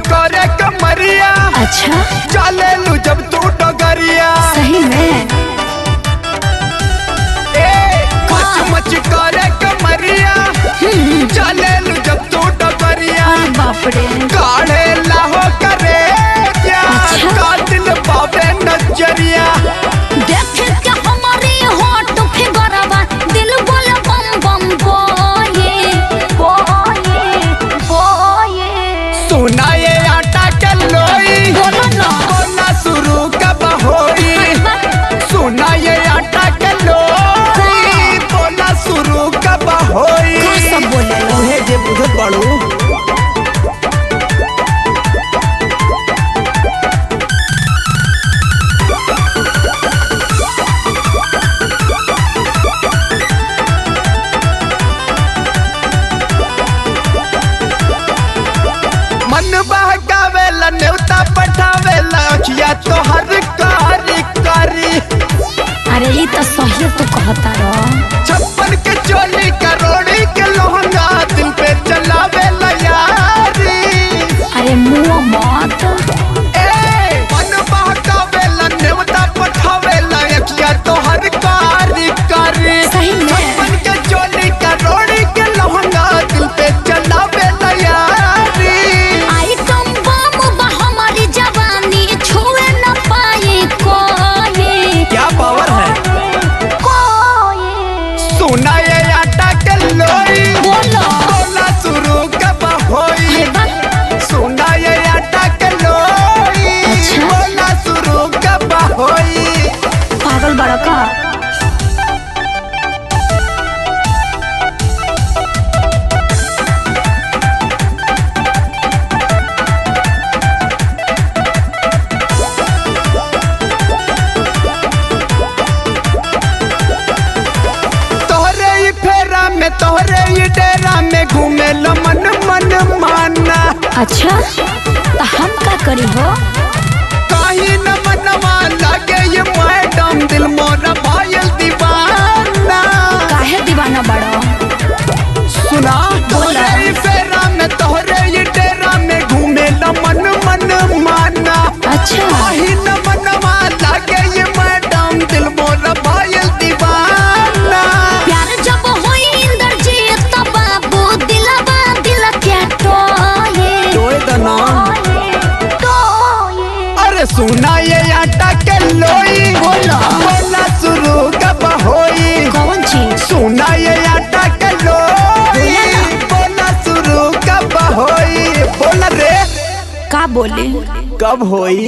करे कमरिया। अच्छा चले लू जब तू डगरिया। सही में मच करे कमरिया। चले लू जब तू डगरिया। बाप रे काढ़े लाहो करे कातिल बाबे नजरिया। देखे क्या हमारे होठ फिगरवा दिल बोले बम बम बोए बोए बोए। सुना ये आटा के लोई बोलो ना बोला शुरू कब होई। सुना ये आटा के लोई बोला शुरू कब होई। सब बोले उहे जे बुझत बाड़ू। मन बहकावेला नेवता पठावेला अखिया तोहर कारी कारी। अरे ये तो सही तो कहता रहो। छप्पन के चोली करोड़ी के लहंगा दिल पे चलावेला यारी। अरे मुँह मत मन बहकावेला नेवता पठावेला अखिया तोहर कारी कारी। सही में छप्पन के चोली करोड़ी के लहंगा दिल पे चलावेला यारी। आई तुम बम हमारी जवानी छुए न पाए कोई। क्या पावर है। कोई सुना ये आटा के लोई बोलो बोला शुरू कब होई। अरे वाह, सुना ये आटा के लोई अच्छा। बोला शुरू कब होई। पागल बड़ा का। तोहरे ही फेरा में तोहरे ही डेरा में घूमे मन मन माना। अच्छा तो हम का करी हो। कहीं न मनवा लगे ये मैडम दिल मोरा भायल दीवाना। काहे दीवाना बड़ा। सुना तोहरे ही फेरा में तोहरे ही डेरा में घूमे मन मन माना। अच्छा कहीं न मनवा लगे ये मैडम दिल मोरा भायल दीवाना। प्यार जब होई इंद्रजीत तो बाबू दिलवा दिल क्या टोए टोए दना। टोए। अरे सुना ये आटा के लोई बोलो बोला शुरू कब होई। कौन चीज। सुना ये आटा के लोई बोला शुरू कब होई। बोला रे का बोले कब होई।